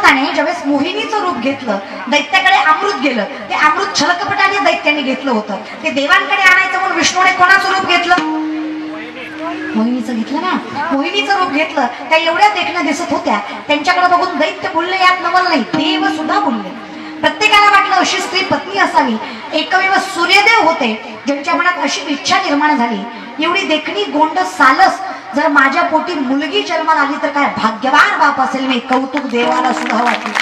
भगवंताने ज्यावेळेस मोहिनीचं रूप घेतलं, दैत्याकडे अमृत गेलं, ते अमृत छलकपटाने दैत्याने घेतलं होतं. ते देवांकडे आणायचं म्हणून विष्णूने कोणाचं रूप घेतलं? मोहिनीचं घेतलं ना. मोहिनीचं रूप घेतलं. त्या एवढ्या देखण्या दिसत होत्या, त्यांच्याकडे बघून दैत्य बोलले, यात नवल नाही. देव सुद्धा बोलले. प्रत्येकाला वाटलं अशी स्त्री पत्नी असावी. एकमेव सूर्यदेव होते ज्यांच्या मनात अशी इच्छा निर्माण झाली, एवढी देखणी गोंड सालस जर माझ्या पोटी मुलगी जन्माला आली तर काय भाग्यवान बाप असेल मी. कौतुक देवाला सुद्धा वाटले.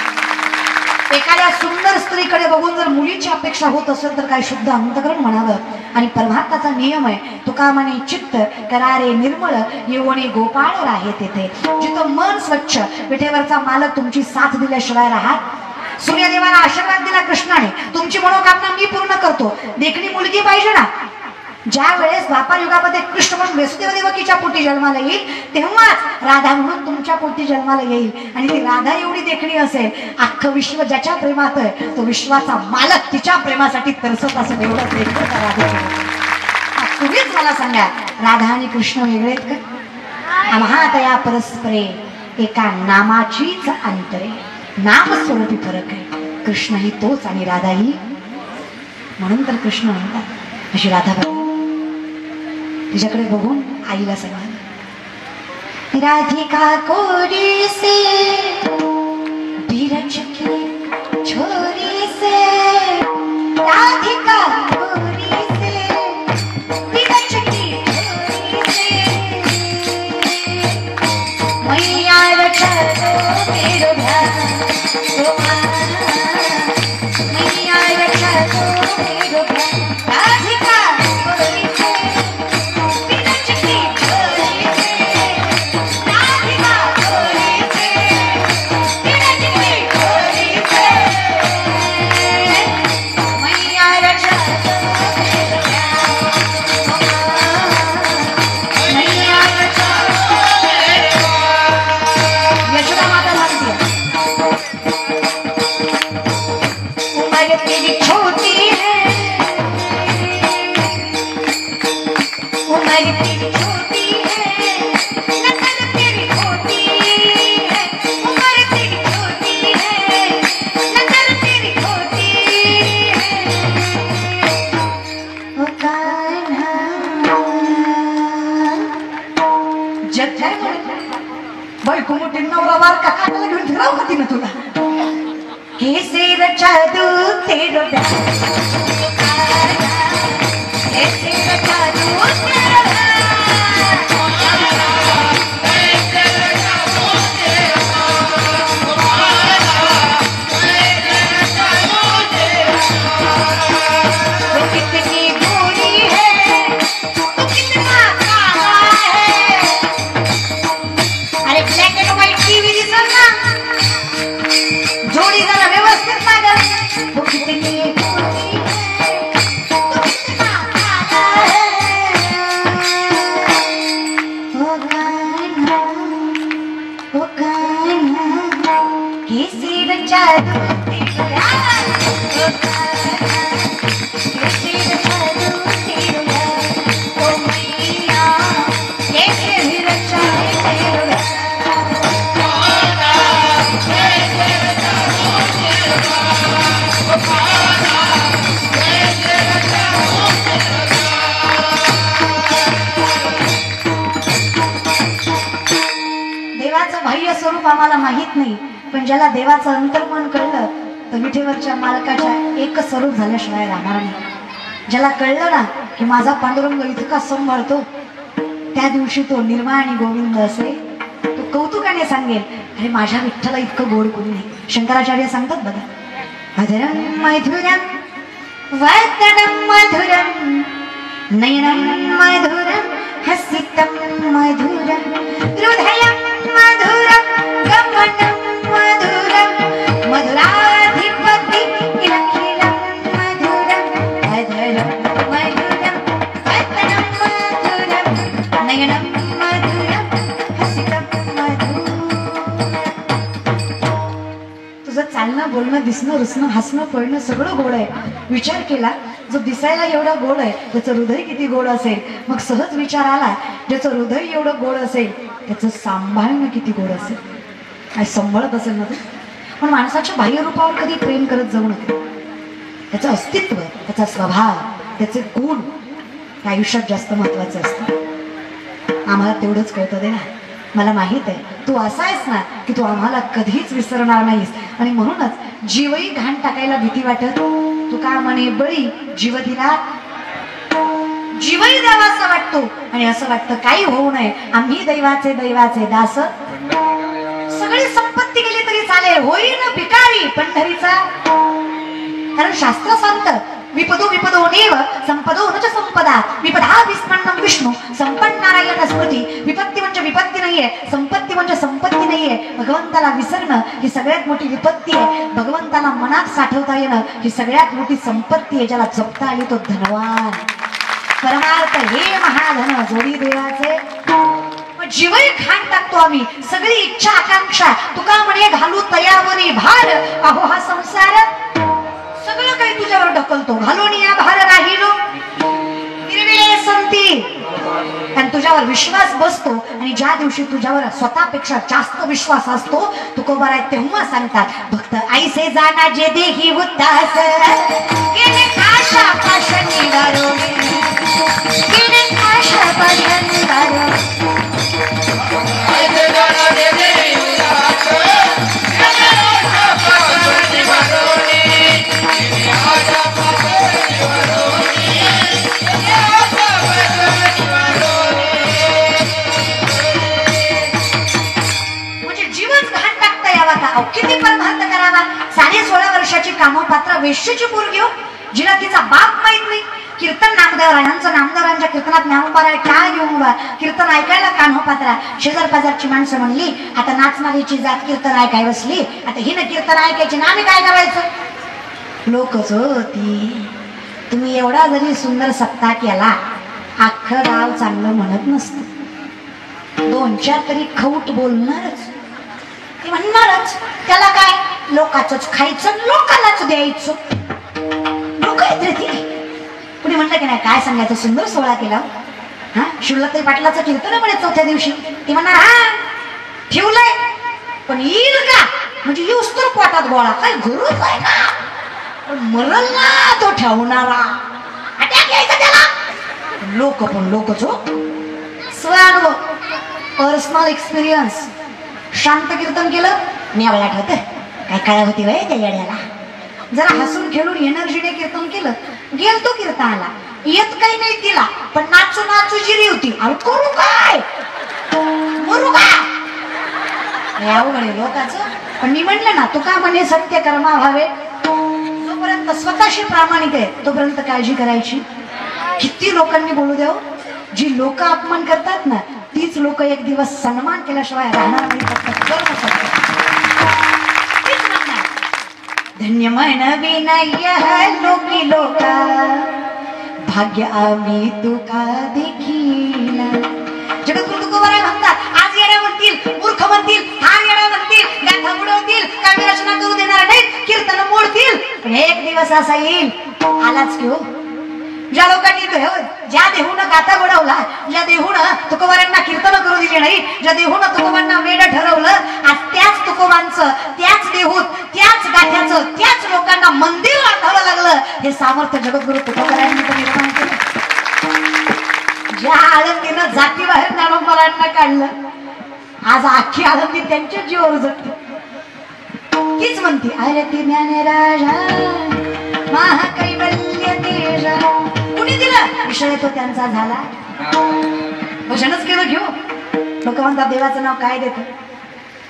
एखाद्या सुंदर स्त्रीकडे बघून जर मुलीची अपेक्षा होत असेल तर काय शुद्ध अंतकरण म्हणावं. आणि परमात्माचा नियम आहे, तुका म्हणे चित्त करारे निर्मळ येवणे गोपाळ राहे तेथे. जिथं मन स्वच्छ, विठेवरचा मालक तुमची साथ दिल्याशिवाय राहत. सूर्यदेवाला आशीर्वाद दिला कृष्णाने, तुमची मनोकामना मी पूर्ण करतो. देखणी मुलगी पाहिजे ना. ज्या वेळेस द्वापार युगामध्ये कृष्ण म्हणून वसुदेव देवकीच्या पोटी जन्माला येईल, तेव्हाच राधा म्हणून तुमच्या पोटी जन्माला येईल. आणि ती राधा एवढी देखणी असेल, अख्खं विश्व ज्याच्या प्रेमात आहे तो विश्वाचा मालक तिच्या प्रेमासाठी तरसत असेल. एवढं प्रेम करता राधेकडे. तुम्हीच मला सांगा, राधा आणि कृष्ण वेगळे आहेत का? महातया परस्परे एका नामाचीच अंतरे. नाम स्वरूपी फरक आहे. कृष्ण ही तोच आणि राधा ही. म्हणून तर कृष्ण म्हणतात. अशी राधा तिच्याकडे बघून आईला सांगा, राधिका कोरी से धीरज की छोरी से, राधिका कोरी से धीरज की छोरी से, मैया रचा दो मेरो ध्यान, मैया रचा दो मेरो ध्यान, राधिका कोरी से आम्हाला माहित नाही, पण ज्याला देवाचं अंतर्मन कळलं तर विठेवरच्या मालकाच्या एकच स्वरूप झाल्याशिवाय राहणार नाही. ज्याला कळलं ना की माझा पांडुरंग इतका संभाळतो, त्या दिवशी तो निर्मा आणि गोविंद असे तो कौतुकाने सांगेल, अरे माझ्या विठ्ठला इतकं गोड कोणी नाही. शंकराचार्य सांगतात बघा, अधरम मधुरम वदनम मधुरम नयनम मधुरम हसितम मधुरम हृदयम मधुरम गमनम मधुरम मधुराधिपति अखिलम मधुरम अधरम मधुरम वदनम मधुरम नयनम मधुरम हसितम मधुरम. तुझं चालणं बोलणं दिसणं रुसणं हसणं पळणं सगळं गोड आहे. विचार केला, जो दिसायला एवढा गोड आहे त्याचं हृदय किती गोड असेल. मग सहज विचार आला, ज्याचं हृदय एवढं गोड असेल त्याचं सांभाळणं किती गोड असेल. काय सांभाळत असेल ना. पण माणसाच्या बाह्य रूपावर कधी प्रेम करत जाऊ नका. त्याचं अस्तित्व, त्याचा स्वभाव, त्याचे गुण त्या आयुष्यात जास्त महत्वाचं असतं. आम्हाला तेवढंच कळतं दे ना. मला माहित आहे तू असा आहेस ना की तू आम्हाला कधीच विसरणार नाहीस. आणि म्हणूनच जीवही घाण टाकायला भीती वाटत. तू का म्हणे बळी जीव दिला, जीवही द्यावासा वाटतो. आणि असं वाटतं काही होऊ नये, आम्ही दैवाचे दैवाचे दास. सगळी संपत्ती गेली तरी चालेल, होईन भिकारी पंढरीचा. कारण शास्त्र सांगतं विपदो विपदो नेव संपदो न च संपदा, विपदा विस्मरणं विष्णू संपन्न नारायण स्मृती. विपत्ती म्हणजे विपत्ती नाहीये, संपत्ती म्हणजे संपत्ती नाहीये. भगवंताला विसरणं ही सगळ्यात मोठी विपत्ती आहे. भगवंताला मनात साठवता येणं ही सगळ्यात मोठी संपत्ती आहे. ज्याला जपता आली तो धनवान. परमार्थ हे महाधन जोडी देवाचे. जीवही खाण टाकतो आम्ही, सगळी इच्छा आकांक्षा. तुका म्हणे घालू तयावरी भार, अहो हा संसार सगळं काही तुझ्यावर ढकलतो. घालून या भार राहिलो निर्विळे संती. आणि तुझ्यावर विश्वास बसतो. आणि ज्या दिवशी तुझ्यावर स्वतःपेक्षा जास्त विश्वास असतो तुकोबार आहे तेव्हा सांगतात भक्त ऐसे जाना जे देही उदास, केले काशा पाश निवारो, केले काशा पाश निवारो. किती परमार्थ करावा. 16.5 वर्षाची कामोपात्र वेश्येची पोरगी हो, जिला तिचा बाप माहित नाही. कीर्तन नामदेवरायांचं, नामदेवरांच्या कीर्तनात ज्ञानोबा काय घेऊन कीर्तन ऐकायला कान्होपात्रा. शेजार पाजारची माणसं म्हणली आता नाचणारीची जात कीर्तन ऐकाय बसली, आता हिनं कीर्तन ऐकायची ना आम्ही काय करायचं. लोकच होती. तुम्ही एवढा जरी सुंदर सत्ता केला अख्खं गाव चांगलं म्हणत नसतं. 2-4 तरी खौट बोलणारच, ते म्हणणारच. त्याला काय, लोकाचंच खायचं लोकांनाच द्यायचं. लोक आहेत रे ती. कुणी म्हणलं की नाही काय सांगायचं, सुंदर सोहळा केला हा. शिवलताई पाटलाचं कीर्तन म्हणे 4थ्या दिवशी. ती म्हणणार हा ठेवलंय पण येईल का, म्हणजे येऊस तर पोटात गोळा. काय गरज आहे का, मरल ना तो ठेवणारा. अटॅक यायचा त्याला. लोक पण लोकच हो. स्वानुभव, पर्सनल एक्सपिरियन्स. शांत कीर्तन केलं मेवळा ठेवत काय काळा होती वय त्या येड्याला. जरा हसून खेळून एनर्जीने कीर्तन केलं, गेलतो कीर्तनाला. येत काही नाही तिला, पण नाचू नाचू जिरी होती. अरे करू काय, मरू का, अवघड लोकांचं. पण मी म्हणलं ना तुका म्हणे सत्य कर्मा व्हावे. जोपर्यंत स्वतःशी प्रामाणिक आहे तोपर्यंत काळजी करायची. किती लोकांनी बोलू द्याव, जी लोक अपमान करतात ना तीच लोक एक दिवस सन्मान केल्याशिवाय राहणार नाही. धन्य म्हणविनय लोकी लोका, भाग्य आम्ही तुका देखील. जगद्गुरु तुकोबाराय म्हणतात आज येण्या म्हणतील, मूर्ख म्हणतील, हार येण्या म्हणतील, गाथा बुडवतील, काव्य रचना करू देणार नाहीत, कीर्तन मोडतील. पण एक दिवस असा येईल, आलाच की हो. ज्या लोकांनी ज्या देहून गाथा बुडवला, ज्या देहून तुकोबारांना कीर्तन करू दिले नाही, ज्या देहून तुकोबांना वेड ठरवलं, आज त्याच तुकोबांचं, त्याच देहूत, त्याच गाथ्याचं, त्याच लोकांना मंदिर बांधावं लागलं. हे सामर्थ्य जगद्गुरु तुकोबारांनी निर्माण केलं. ज्या आळंदीनं जातीबाहेर ज्ञानोबारांना काढलं, आज अख्खी आळंदी त्यांच्या जीवावर जगते. तीच म्हणते अरे ती ज्ञानराजा महाकैवल्य तेजा. कुणी दिलं, विषय तो त्यांचा झाला. भजनच केलं घेऊ. लोक म्हणतात देवाचं नाव काय देत.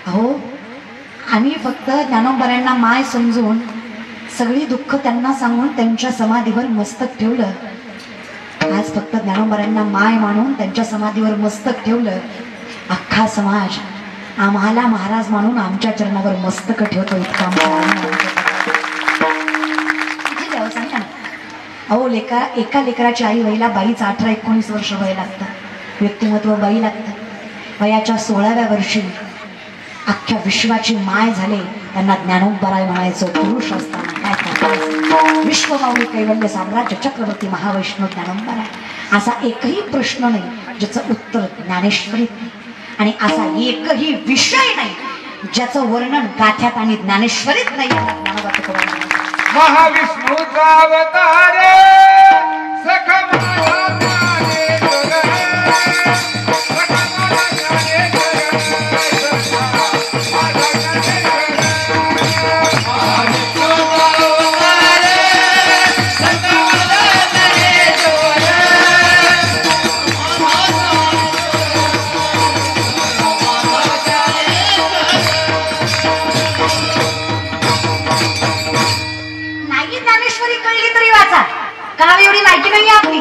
अहो आम्ही फक्त ज्ञानोबारांना माय समजून सगळी दुःख त्यांना सांगून त्यांच्या समाधीवर मस्तक ठेवलं. आज फक्त ज्ञानोबारांना माय मानून त्यांच्या समाधीवर मस्तक ठेवलं. अख्खा समाज आम्हाला महाराज मानून आमच्या चरणावर मस्तक ठेवतो. इतका अहो एका लेकराची आई व्हायला बाईचं 18-19 वर्ष वय लागतं. व्यक्तिमत्व बाई लागतं. वयाच्या 16व्या वर्षी अख्ख्या विश्वाची माय झाले. त्यांना ज्ञानोबाराय म्हणायचं. पुरुष असताना काय विश्वमाऊली कैवल्य साम्राज्य चक्रवर्ती महावैष्णव ज्ञानोबाराय. असा एकही प्रश्न नाही ज्याचं उत्तर ज्ञानेश्वरीत नाही. आणि असा एकही विषय नाही ज्याचं वर्णन गाथ्यात आणि ज्ञानेश्वरीत नाही. महाविष्णूचा अवतार एवढी माहिती नाही आपली.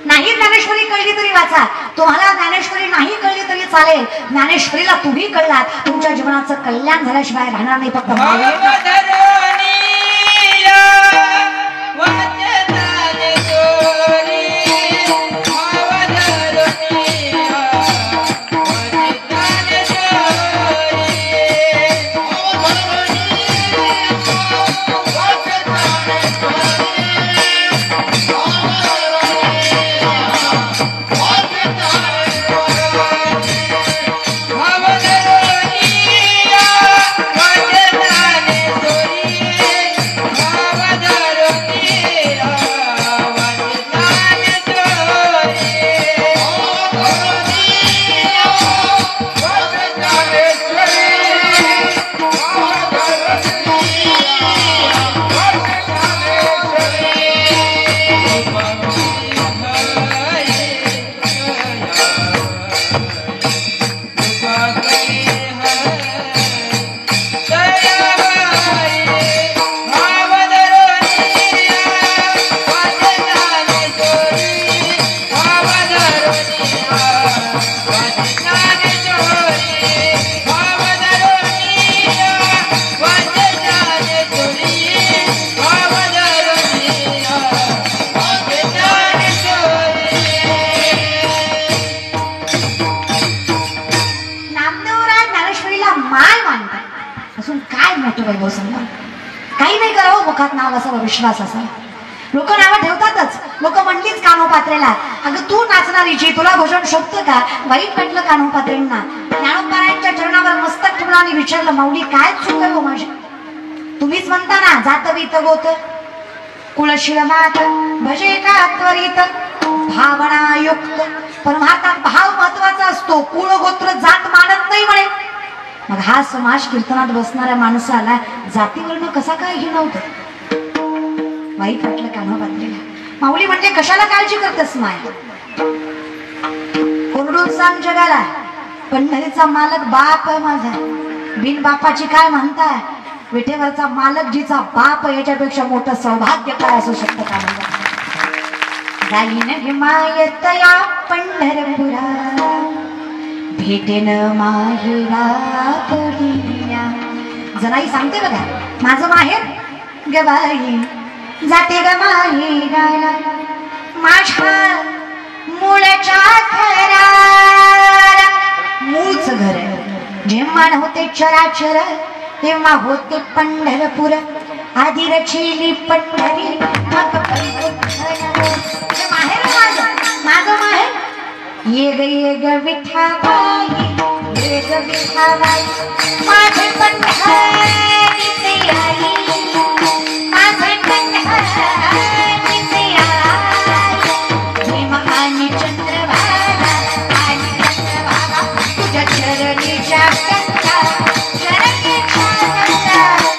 नाही ज्ञानेश्वरी कळली तरी वाचा. तुम्हाला ज्ञानेश्वरी नाही कळली तरी चालेल. ज्ञानेश्वरीला तुम्ही कळलात, तुमच्या जीवनाचं कल्याण झाल्याशिवाय राहणार नाही. फक्त काही नाही करावं, मुखात नाव असावं, विश्वास असावा. लोक नावं ठेवतातच. लोक म्हणलीच कानोपात्रेला, अगं तू नाचणारीची, तुला भजन शोभतं का? वाईट म्हटलं कानोपात्रेंना. ज्ञानोबारायांच्या चरणावर मस्तक ठेवलं आणि विचारलं, माऊली काय चूक आहे हो माझी? तुम्हीच म्हणता ना, जात वीत गोत कुळशील मात भजे का त्वरित भावनायुक्त. पण भारतात भाव महत्वाचा असतो, कुळ गोत्र जात मानत नाही म्हणे. मग हा समाज कीर्तनात बसणाऱ्या माणसाला जातीवर्ण कसा काय हे नव्हतं? वाईट वाटलं कान्होपात्रेला. माऊली म्हणजे कशाला काळजी करतेस माया? कोरडून सांग जगाला, पंढरीचा मालक बाप माझा. बिन बापाची काय म्हणताय? विठेवरचा मालक जिचा बाप याच्यापेक्षा मोठं सौभाग्य काय असू शकतं का? जाईन हिमायत या पंढरपुरा, भेटेन माहेरा पडिया. जनाई सांगते बघा, माझं माहेर गवाई जाते ग माहेराला, माझ्या मुळच्या घराला. मूळच घर जेव्हा होते चराचर तेव्हा होते पंढरपूर. आधी रचिली पंढरी मग माहेर माझं माहेर. ये ग विठाबाई, ये ग विठाबाई, माझे पंढर